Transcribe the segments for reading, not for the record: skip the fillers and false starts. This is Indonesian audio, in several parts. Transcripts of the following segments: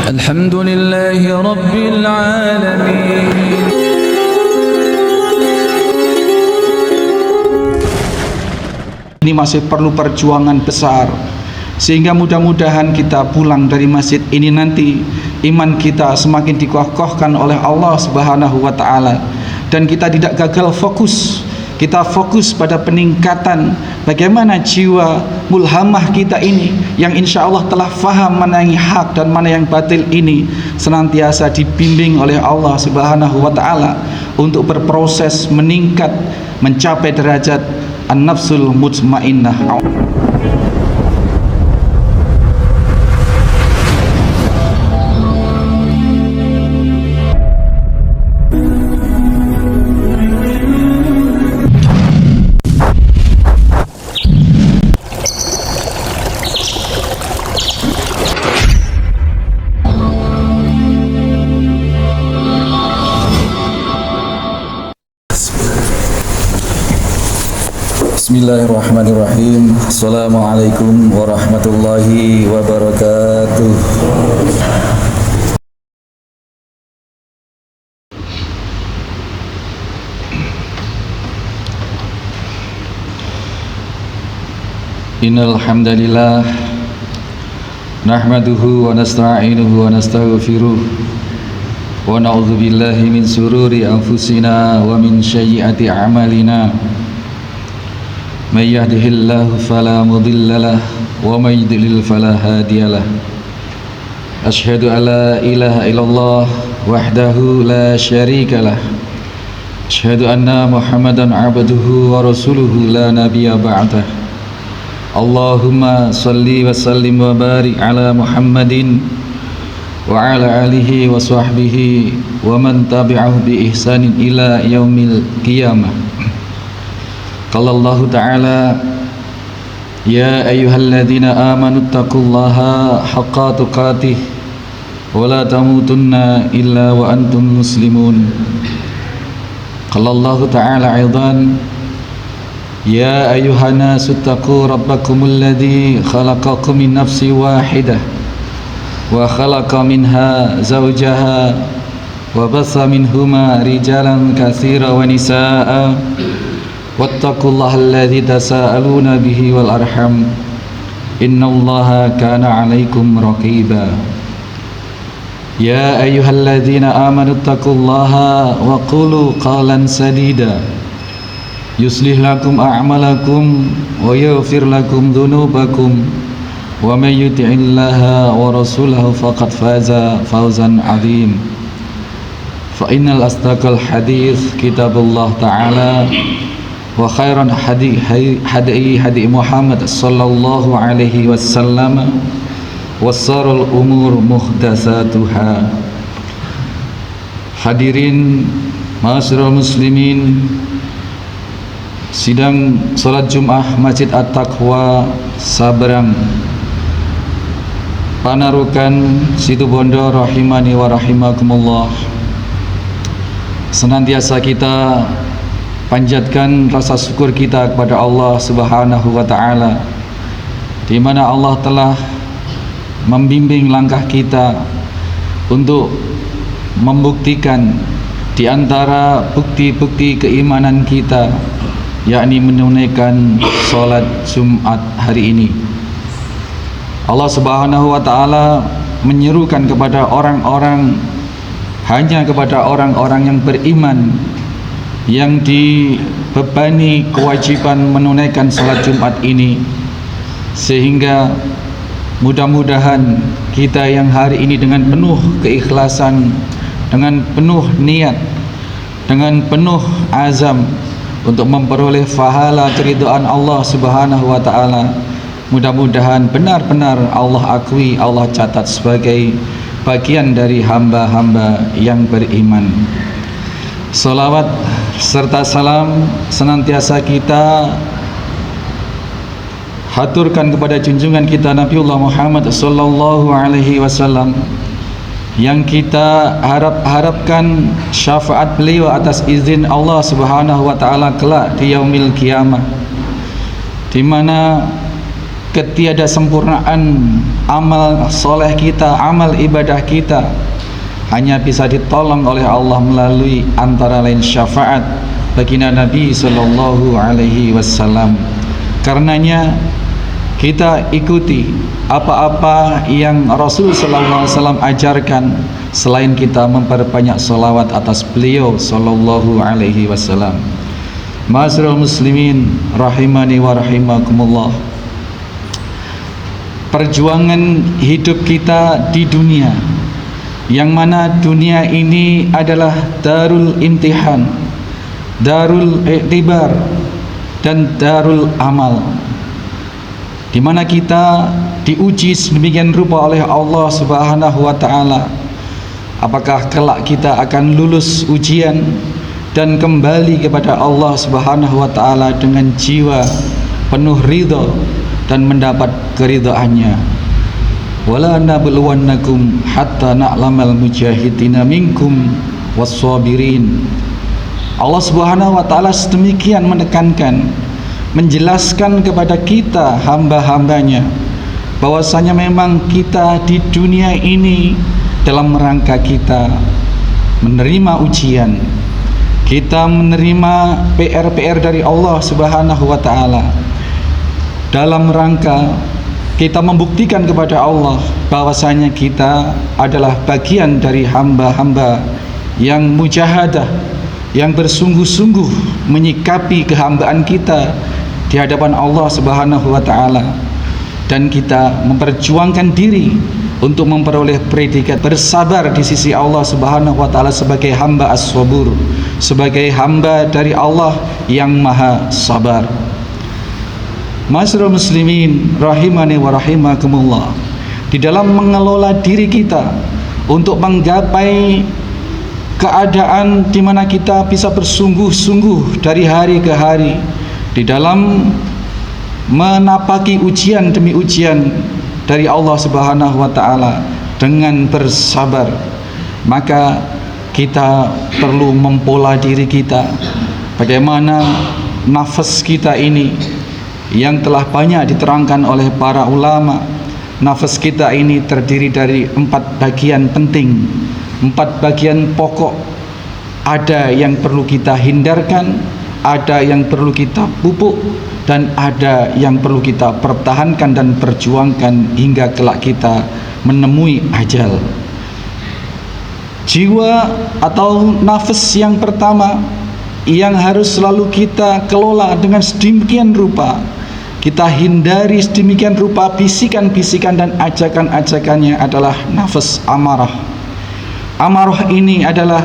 Alhamdulillahi Rabbil Alamin. Ini masih perlu perjuangan besar, sehingga mudah-mudahan kita pulang dari masjid ini nanti iman kita semakin dikokohkan oleh Allah Subhanahu wa Ta'ala, dan kita tidak gagal fokus. Kita fokus pada peningkatan bagaimana jiwa mulhamah kita ini yang insya Allah telah faham mana yang hak dan mana yang batil ini senantiasa dibimbing oleh Allah Subhanahu wa Ta'ala untuk berproses meningkat mencapai derajat an-nafsul mutmainnah. Bismillahirrahmanirrahim. Assalamualaikum warahmatullahi wabarakatuh. Innal hamdalillah nahmaduhu wa nasta'inuhu wa nastaghfiruh wa na'udzu billahi min sururi anfusina wa min sayyiati a'malina. من يهده الله فلا مضل له ومن يضلل فلا هادي له أشهد أن لا إله إلا الله وحده لا شريك له أشهد أن محمدا عبده ورسوله لا نبي بعده اللهم صل وسلم وبارك على محمد وعلى آله وصحبه ومن تبعه بإحسان إلى يوم القيامة. Qala Allah Ta'ala ya ayyuhalladzina amanu taqullaha haqqa tuqatih wa la tamutunna illa wa antum muslimun. Qala Allah Ta'ala aidan ya ayyuhan nasu taqu rabbakumul ladzi khalaqakum min nafsin wahidah wa khalaqa minha zawjaha wa bassa minhuma rijalan katsiran wa nisaa'a wattaqullaha alladzi tasaaluna bihi wal arham innallaha kana 'alaikum raqiba. Ya ayyuhalladzina amanu taqullaha wa qulu qalan sadida yuslih lakum a'malakum wa yaghfir lakum dhunubakum wa may yuti'illaha wa rasulahu faqad faza fawzan 'azim. Fa innal asdaqal hadits kitabullah ta'ala wa khairan hadi Muhammad sallallahu alaihi wasallam wa sarul umur muhdatsatuha. Hadirin ma'asyiral muslimin, sidang salat Jumat Masjid At-Taqwa Sabrang Panarukan Situbondo rahimani wa rahimakumullah. Senantiasa kita panjatkan rasa syukur kita kepada Allah Subhanahu wa Ta'ala, di mana Allah telah membimbing langkah kita untuk membuktikan di antara bukti-bukti keimanan kita, yakni menunaikan sholat Jumat hari ini. Allah Subhanahu wa Ta'ala menyerukan kepada orang-orang, hanya kepada orang-orang yang beriman yang dibebani kewajiban menunaikan salat Jumat ini, sehingga mudah-mudahan kita yang hari ini dengan penuh keikhlasan, dengan penuh niat, dengan penuh azam untuk memperoleh pahala keridhaan Allah Subhanahu wa Ta'ala, mudah-mudahan benar-benar Allah akui, Allah catat sebagai bagian dari hamba-hamba yang beriman. Salawat serta salam senantiasa kita haturkan kepada junjungan kita Nabiullah Muhammad sallallahu alaihi wasallam, yang kita harapkan syafaat beliau atas izin Allah Subhanahu wa Ta'ala kelak di yaumil qiyamah, di mana ketiadasempurnaan amal soleh kita, amal ibadah kita hanya bisa ditolong oleh Allah melalui antara lain syafaat baginda Nabi sallallahu alaihi wasallam. Karenanya kita ikuti apa-apa yang Rasul sallallahu alaihi wasallam ajarkan, selain kita memperbanyak salawat atas beliau sallallahu alaihi wasallam. Ma'asyiral muslimin rahimani wa rahimakumullah. Perjuangan hidup kita di dunia, yang mana dunia ini adalah darul imtihan, darul iktibar, dan darul amal, di mana kita diuji sedemikian rupa oleh Allah Subhanahu wa taala. Apakah kelak kita akan lulus ujian dan kembali kepada Allah Subhanahu wa taala dengan jiwa penuh ridha dan mendapat keridhaannya. Wala nabluwannakum hatta na'lamal mujahidina minkum was-sabirin. Allah Subhanahu wa taala sedemikian menekankan, menjelaskan kepada kita hamba-hambanya bahwasanya memang kita di dunia ini dalam rangka kita menerima ujian, kita menerima PR-PR dari Allah Subhanahu wa taala, dalam rangka kita membuktikan kepada Allah bahwasanya kita adalah bagian dari hamba-hamba yang mujahadah, yang bersungguh-sungguh menyikapi kehambaan kita di hadapan Allah Subhanahu wa taala, dan kita memperjuangkan diri untuk memperoleh predikat bersabar di sisi Allah Subhanahu wa taala sebagai hamba as-sabur, sebagai hamba dari Allah yang maha sabar. Ma'asyiral muslimin rahimani wa rahimakumullah, di dalam mengelola diri kita untuk menggapai keadaan di mana kita bisa bersungguh-sungguh dari hari ke hari di dalam menapaki ujian demi ujian dari Allah Subhanahu wa taala dengan bersabar, maka kita perlu mempola diri kita bagaimana nafas kita ini yang telah banyak diterangkan oleh para ulama. Nafas kita ini terdiri dari 4 bagian penting, 4 bagian pokok. Ada yang perlu kita hindarkan, ada yang perlu kita pupuk, dan ada yang perlu kita pertahankan dan perjuangkan hingga kelak kita menemui ajal. Jiwa atau nafas yang pertama yang harus selalu kita kelola dengan sedemikian rupa, kita hindari sedemikian rupa bisikan-bisikan dan ajakan-ajakannya adalah nafas amarah. Amarah ini adalah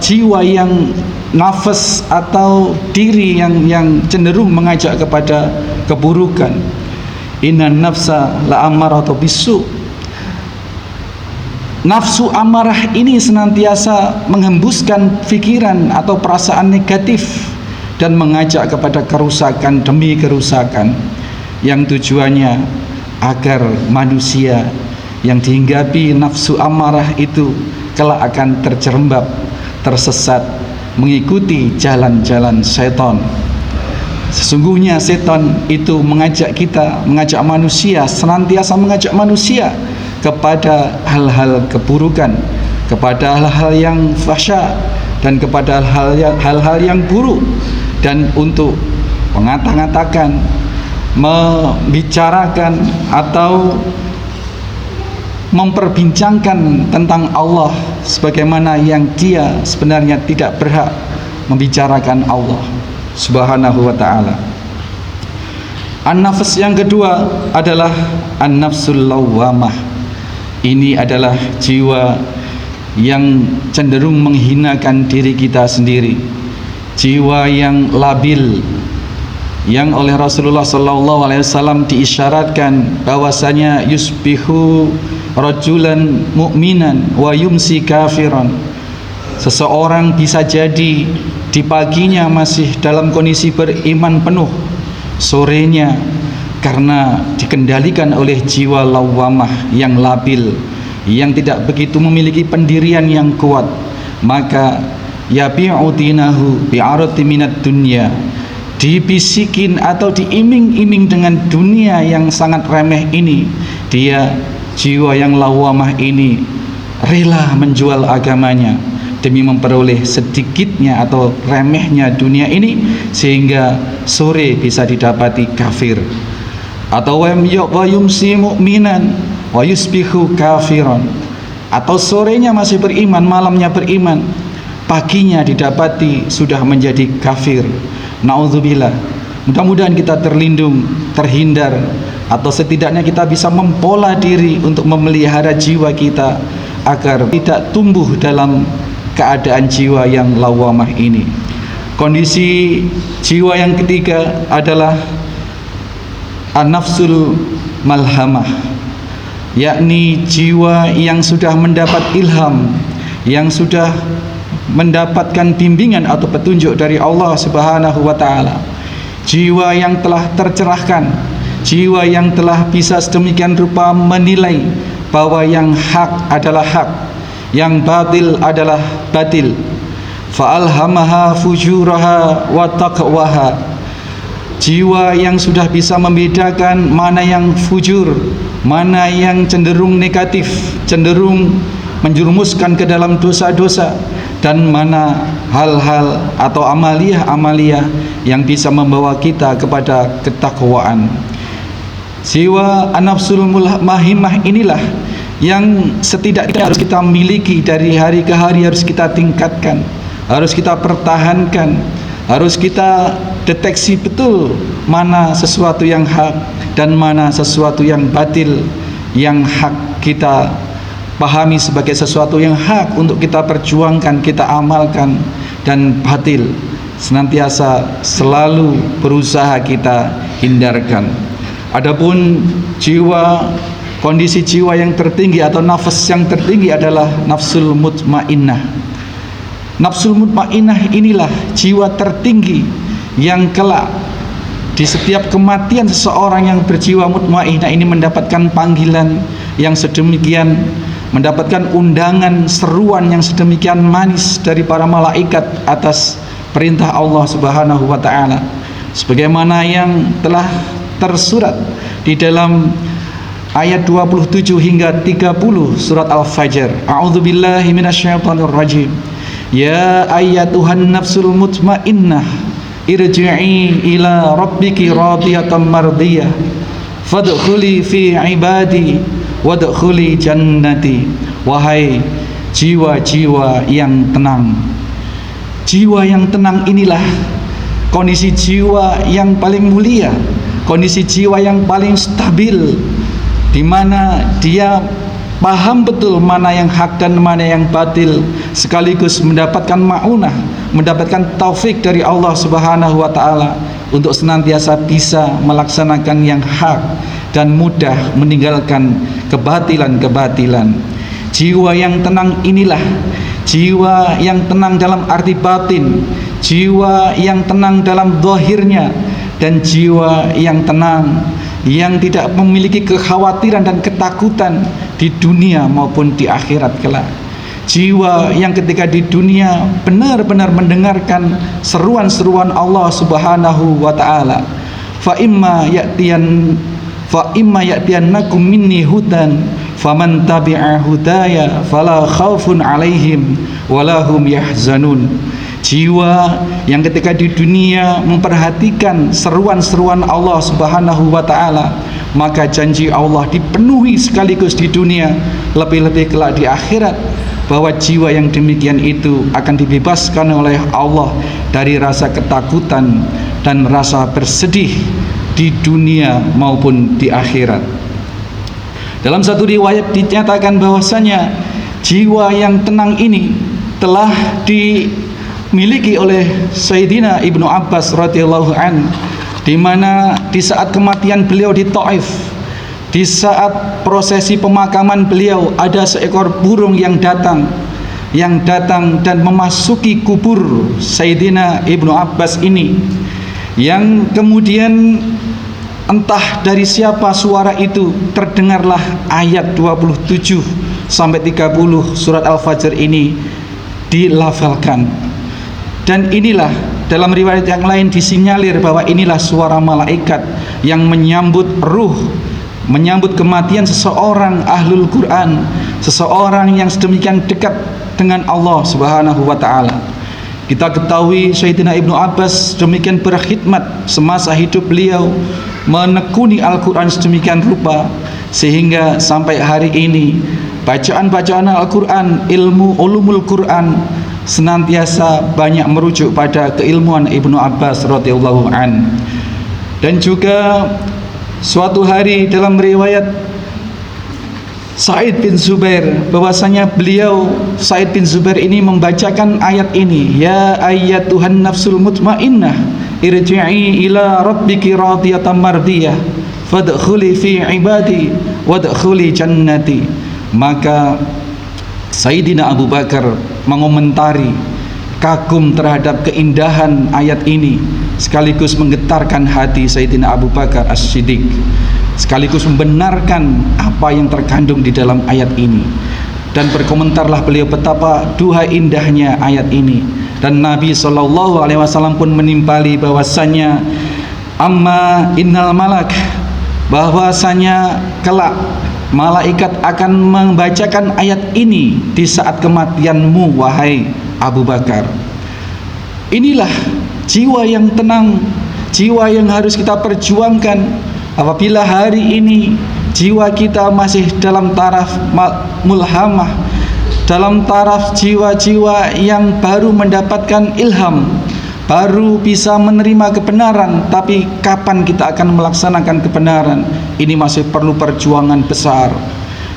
jiwa yang nafas atau diri yang cenderung mengajak kepada keburukan. Innan nafsa la amaratu bisu. Nafsu amarah ini senantiasa menghembuskan pikiran atau perasaan negatif dan mengajak kepada kerusakan demi kerusakan, yang tujuannya agar manusia yang dihinggapi nafsu amarah itu kelak akan terjerembab, tersesat, mengikuti jalan-jalan setan. Sesungguhnya setan itu mengajak kita, mengajak manusia, senantiasa mengajak manusia kepada hal-hal keburukan, kepada hal-hal yang fahsya, dan kepada hal-hal yang buruk, dan untuk mengata-ngatakan, membicarakan atau memperbincangkan tentang Allah sebagaimana yang dia sebenarnya tidak berhak membicarakan Allah Subhanahu wa ta'ala. An-nafs yang kedua adalah an-nafsul lawwamah. Ini adalah jiwa yang cenderung menghinakan diri kita sendiri, jiwa yang labil, yang oleh Rasulullah SAW diisyaratkan bahwasanya yusbihu rajulan mu'minan wa yumsi kafiran. Seseorang bisa jadi di paginya masih dalam kondisi beriman penuh, sorenya karena dikendalikan oleh jiwa lawamah yang labil, yang tidak begitu memiliki pendirian yang kuat, maka yabi'u dinahu bi'arati minad dunya, dibisikin atau diiming-iming dengan dunia yang sangat remeh ini, dia jiwa yang lawamah ini rela menjual agamanya demi memperoleh sedikitnya atau remehnya dunia ini, sehingga sore bisa didapati kafir. Atau wa yumsi mu'minan wa yusbihu kafiran, atau sorenya masih beriman, malamnya beriman, paginya didapati sudah menjadi kafir. Na'udzubillah. Mudah-mudahan kita terlindung, terhindar, atau setidaknya kita bisa mempola diri untuk memelihara jiwa kita agar tidak tumbuh dalam keadaan jiwa yang lawamah ini. Kondisi jiwa yang ketiga adalah an-nafsul malhamah, yakni jiwa yang sudah mendapat ilham, yang sudah mendapatkan bimbingan atau petunjuk dari Allah Subhanahu wa taala. Jiwa yang telah tercerahkan, jiwa yang telah bisa sedemikian rupa menilai bahwa yang hak adalah hak, yang batil adalah batil. Fa'alhamaha fujuraha wa taqwaha. Jiwa yang sudah bisa membedakan mana yang fujur, mana yang cenderung negatif, cenderung menjerumuskan ke dalam dosa-dosa, dan mana hal-hal atau amaliyah-amaliyah yang bisa membawa kita kepada ketakwaan. Jiwa an-nafsul mahimah inilah yang setidaknya harus kita miliki dari hari ke hari, harus kita tingkatkan, harus kita pertahankan, harus kita deteksi betul mana sesuatu yang hak dan mana sesuatu yang batil. Yang hak kita pahami sebagai sesuatu yang hak untuk kita perjuangkan, kita amalkan, dan batil senantiasa selalu berusaha kita hindarkan. Adapun jiwa, kondisi jiwa yang tertinggi atau nafas yang tertinggi adalah nafsul mutmainnah. Nafsul mutmainnah inilah jiwa tertinggi yang kelak di setiap kematian seseorang yang berjiwa mutmainnah ini mendapatkan panggilan yang sedemikian, mendapatkan undangan, seruan yang sedemikian manis dari para malaikat atas perintah Allah Subhanahu wa taala, sebagaimana yang telah tersurat di dalam ayat 27 hingga 30 surat Al-Fajr. A'udzubillahi minasyaitonirrajim. Ya ayyatuhan nafsul mutmainnah irji'i ila rabbiki radiyatan mardiyah fadkhuli fi ibadi wadkhuli jannati. Wahai jiwa-jiwa yang tenang, jiwa yang tenang inilah kondisi jiwa yang paling mulia, kondisi jiwa yang paling stabil, di mana dia paham betul mana yang hak dan mana yang batil, sekaligus mendapatkan ma'unah, mendapatkan taufik dari Allah Subhanahu wa taala untuk senantiasa bisa melaksanakan yang hak dan mudah meninggalkan kebatilan-kebatilan. Jiwa yang tenang inilah jiwa yang tenang dalam arti batin, jiwa yang tenang dalam zahirnya, dan jiwa yang tenang yang tidak memiliki kekhawatiran dan ketakutan di dunia maupun di akhirat kelak. Jiwa yang ketika di dunia benar-benar mendengarkan seruan-seruan Allah Subhanahu wa taala. Fa imma ya'tiyannakum minni hudan faman tabi'a hudaya fala khaufun 'alaihim wala hum yahzanun. Jiwa yang ketika di dunia memperhatikan seruan-seruan Allah Subhanahu wa taala, maka janji Allah dipenuhi sekaligus di dunia, lebih-lebih kelak di akhirat, bahwa jiwa yang demikian itu akan dibebaskan oleh Allah dari rasa ketakutan dan rasa bersedih di dunia maupun di akhirat. Dalam satu riwayat dinyatakan bahwasanya jiwa yang tenang ini telah dimiliki oleh Sayyidina Ibnu Abbas radhiyallahu an, di mana di saat kematian beliau di Taif, di saat prosesi pemakaman beliau, ada seekor burung yang datang dan memasuki kubur Sayyidina Ibnu Abbas ini, yang kemudian entah dari siapa suara itu, terdengarlah ayat 27 sampai 30 surat Al-Fajr ini dilafalkan. Dan inilah dalam riwayat yang lain disinyalir bahwa inilah suara malaikat yang menyambut ruh, menyambut kematian seseorang ahlul Quran, seseorang yang sedemikian dekat dengan Allah Subhanahu wa taala. Kita ketahui Sayyidina Ibnu Abbas demikian berkhidmat semasa hidup beliau, menekuni Al-Quran sedemikian rupa sehingga sampai hari ini bacaan-bacaan Al-Quran, ilmu ulumul Quran senantiasa banyak merujuk pada keilmuan Ibnu Abbas radhiyallahu an. Dan juga suatu hari dalam riwayat Sa'id bin Zubair bahwasanya beliau Sa'id bin Zubair ini membacakan ayat ini, ya ayyatuhan nafsul mutmainnah irji'i ila rabbiki radiyatan mardiyah fadkhuli fi ibadi wadkhuli jannati. Maka Sayyidina Abu Bakar mengomentari, kagum terhadap keindahan ayat ini, sekaligus menggetarkan hati Sayyidina Abu Bakar As-Siddiq, sekaligus membenarkan apa yang terkandung di dalam ayat ini. Dan berkomentarlah beliau betapa duha indahnya ayat ini. Dan Nabi SAW pun menimpali bahwasanya amma innal malak, bahwasanya kelak malaikat akan membacakan ayat ini di saat kematianmu wahai Abu Bakar. Inilah jiwa yang tenang, jiwa yang harus kita perjuangkan. Apabila hari ini jiwa kita masih dalam taraf mulhamah, dalam taraf jiwa-jiwa yang baru mendapatkan ilham, baru bisa menerima kebenaran, tapi kapan kita akan melaksanakan kebenaran? Ini masih perlu perjuangan besar.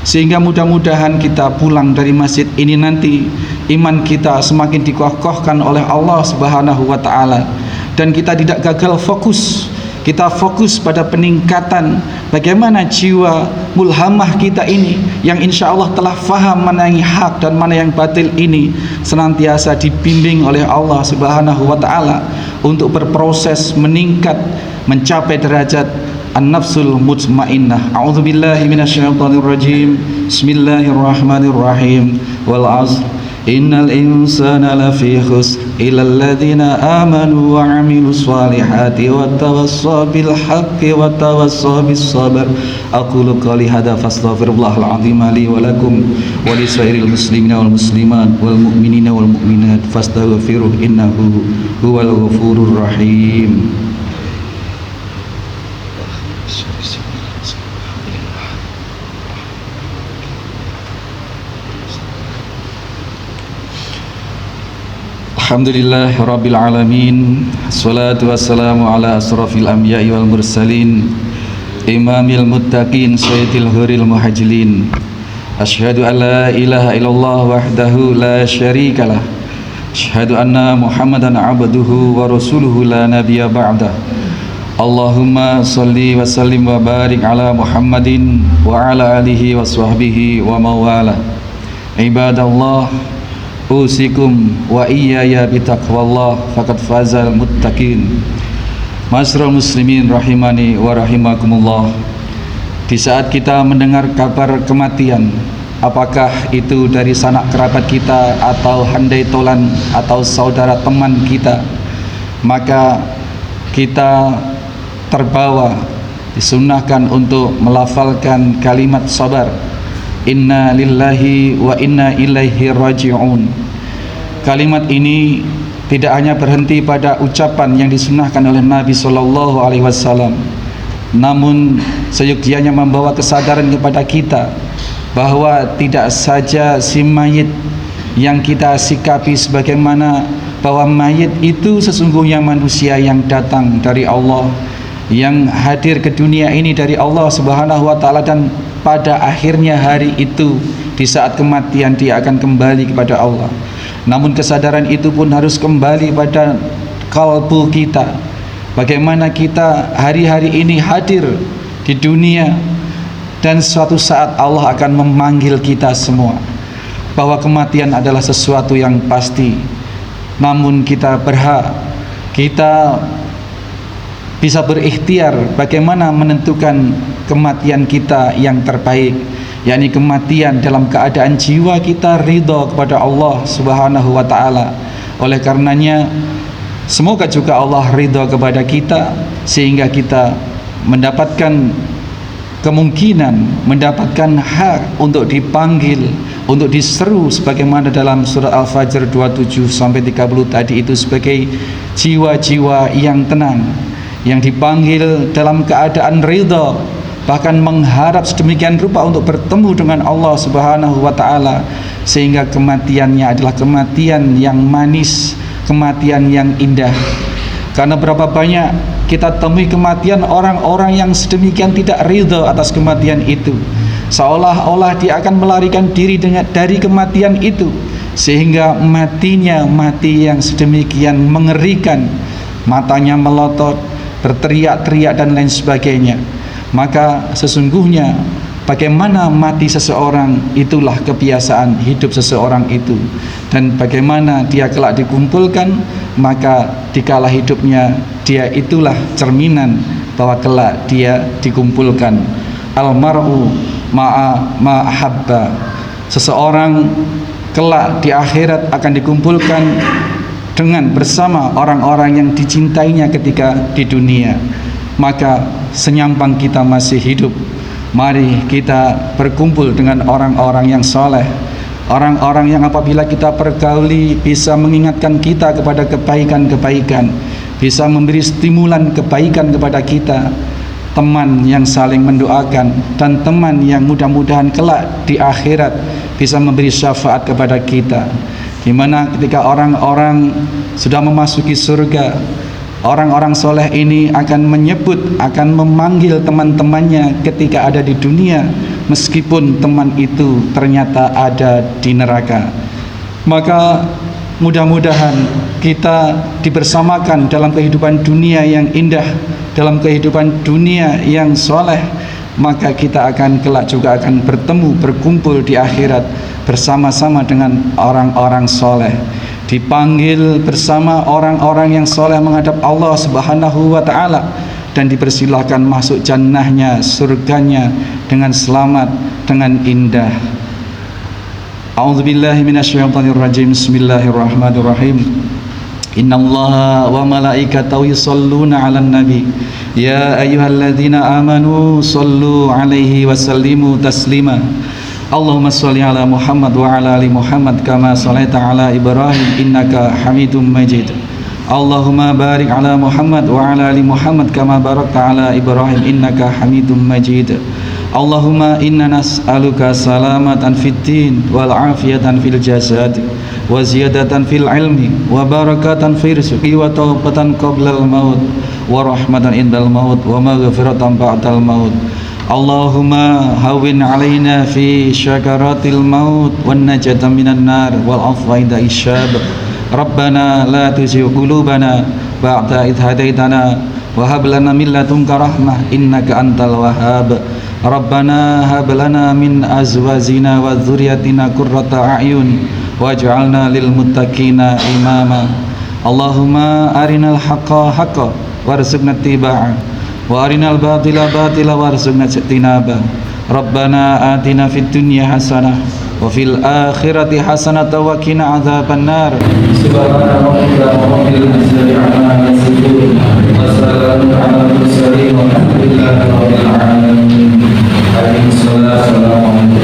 Sehingga mudah-mudahan kita pulang dari masjid ini nanti iman kita semakin dikokohkan oleh Allah Subhanahu wa taala, dan kita tidak gagal fokus. Kita fokus pada peningkatan bagaimana jiwa mulhamah kita ini yang insya Allah telah faham mana yang hak dan mana yang batil ini senantiasa dibimbing oleh Allah Subhanahu wa taala untuk berproses meningkat mencapai derajat an-nafsul mutmainnah. A'udzubillahi minasyaitonirrajim. Bismillahirrahmanirrahim. Wal 'asr innal insana lafi khusr illal ladzina amanu wa 'amilus solihati wattawassaw bil haqqi wattawassaw bis sabr. Aqulu qouli hadza fastaghfirullahal 'azim li wa lakum wa lisairil muslimina wal muslimat wal mu'minina wal mu'minat fastaghfiruhu innahu huwal ghafurur rahim. Alhamdulillah Rabbil Alamin. Assalatu wassalamu ala asrafil anbiya'i wal mursalin, imamil muttaqin, sayyidil huril muhajilin. Asyhadu an la ilaha illallah wahdahu la syarikalah, asyhadu anna Muhammadan abduhu wa rasuluhu la nabiyya ba'dah. Allahumma salli wa sallim wa barik ala Muhammadin wa ala alihi wa sahbihi wa mawala. Ibadallah, usikum wa iyaya bitaqwallah faqad fazal muttaqin. Masrul muslimin rahimani wa rahimakumullah. Di saat kita mendengar kabar kematian, apakah itu dari sanak kerabat kita atau handai tolan atau saudara teman kita, maka kita terbawa, disunnahkan untuk melafalkan kalimat sabar. Inna lillahi wa inna ilaihi raji'un. Kalimat ini tidak hanya berhenti pada ucapan yang disunnahkan oleh Nabi SAW, namun seyogyanya membawa kesadaran kepada kita bahwa tidak saja si mayit yang kita sikapi sebagaimana bahwa mayit itu sesungguhnya manusia yang datang dari Allah, yang hadir ke dunia ini dari Allah Subhanahu wa taala, dan pada akhirnya hari itu di saat kematian dia akan kembali kepada Allah. Namun kesadaran itu pun harus kembali pada kalbu kita. Bagaimana kita hari-hari ini hadir di dunia dan suatu saat Allah akan memanggil kita semua, bahwa kematian adalah sesuatu yang pasti. Namun kita berhak, kita bisa berikhtiar bagaimana menentukan kematian kita yang terbaik, yakni kematian dalam keadaan jiwa kita ridha kepada Allah Subhanahu wa taala. Oleh karenanya Semoga juga Allah ridha kepada kita sehingga kita mendapatkan kemungkinan, mendapatkan hak untuk dipanggil, untuk diseru sebagaimana dalam surat Al-Fajr 27 sampai 30 tadi itu sebagai jiwa-jiwa yang tenang, yang dipanggil dalam keadaan ridha, bahkan mengharap sedemikian rupa untuk bertemu dengan Allah Subhanahu wa taala, sehingga kematiannya adalah kematian yang manis, kematian yang indah. Karena berapa banyak kita temui kematian orang-orang yang sedemikian tidak ridha atas kematian itu, seolah-olah dia akan melarikan diri dari kematian itu, sehingga matinya mati yang sedemikian mengerikan, matanya melotot, berteriak-teriak dan lain sebagainya. Maka sesungguhnya bagaimana mati seseorang itulah kebiasaan hidup seseorang itu, dan bagaimana dia kelak dikumpulkan, maka dikala hidupnya dia itulah cerminan bahwa kelak dia dikumpulkan. Almar'u ma'a ma'ahabba, seseorang kelak di akhirat akan dikumpulkan dengan bersama orang-orang yang dicintainya ketika di dunia. Maka senyampang kita masih hidup, mari kita berkumpul dengan orang-orang yang soleh, orang-orang yang apabila kita pergauli bisa mengingatkan kita kepada kebaikan-kebaikan, bisa memberi stimulan kebaikan kepada kita, teman yang saling mendoakan, dan teman yang mudah-mudahan kelak di akhirat bisa memberi syafaat kepada kita, di mana ketika orang-orang sudah memasuki surga, orang-orang soleh ini akan menyebut, akan memanggil teman-temannya ketika ada di dunia, meskipun teman itu ternyata ada di neraka. Maka mudah-mudahan kita dibersamakan dalam kehidupan dunia yang indah, dalam kehidupan dunia yang soleh, maka kita akan kelak juga akan bertemu, berkumpul di akhirat bersama-sama dengan orang-orang soleh, dipanggil bersama orang-orang yang soleh menghadap Allah Subhanahu wa ta'ala, dan dipersilahkan masuk jannahnya, surganya dengan selamat, dengan indah. A'udzubillahi minasyaitonirrajim. Bismillahirrahmanirrahim. Innallaha wa malaikatahu yusholluna 'alan nabi ya ayyuhalladzina amanu shollu 'alaihi wa sallimu taslima. Allahumma sholli ala Muhammad wa ala ali Muhammad kama shallaita ala Ibrahim innaka Hamidum Majid. Allahumma barik ala Muhammad wa ala ali Muhammad kama barakta ala Ibrahim innaka Hamidum Majid. Allahumma inna nas'aluka salamatan fid din wal afiyatan fil jasad wa ziyadatan fil ilmi wa barakatan fil rizqi wa taubatan qablal maut wa rahmatan indal maut wa maghfiratan ba'dal maut. Allahumma hawwin alaina fi syakaratil maut wan najata minan nar wal afwa inda isyab. Rabbana la tuzigh qulubana ba'da idh hadaitana wa hab lana min ladunka rahmah innaka antal wahhab. Rabbana hab lana min azwajina wa dzurriyyatina qurrata a'yun waj'alna lil muttaqina imama. Allahumma arinal haqqa haqqan warzuqna ittiba'ah wa arinal batila batila warzuqna ijtinaba. Rabbana atina fid dunya hasanah wa fil akhirati hasanah wa qina adzabannar. Subhana rabbika rabbil izzati amma yasifun wa salamun alal mursalin walhamdulillahi rabbil alamin. Assalamualaikum.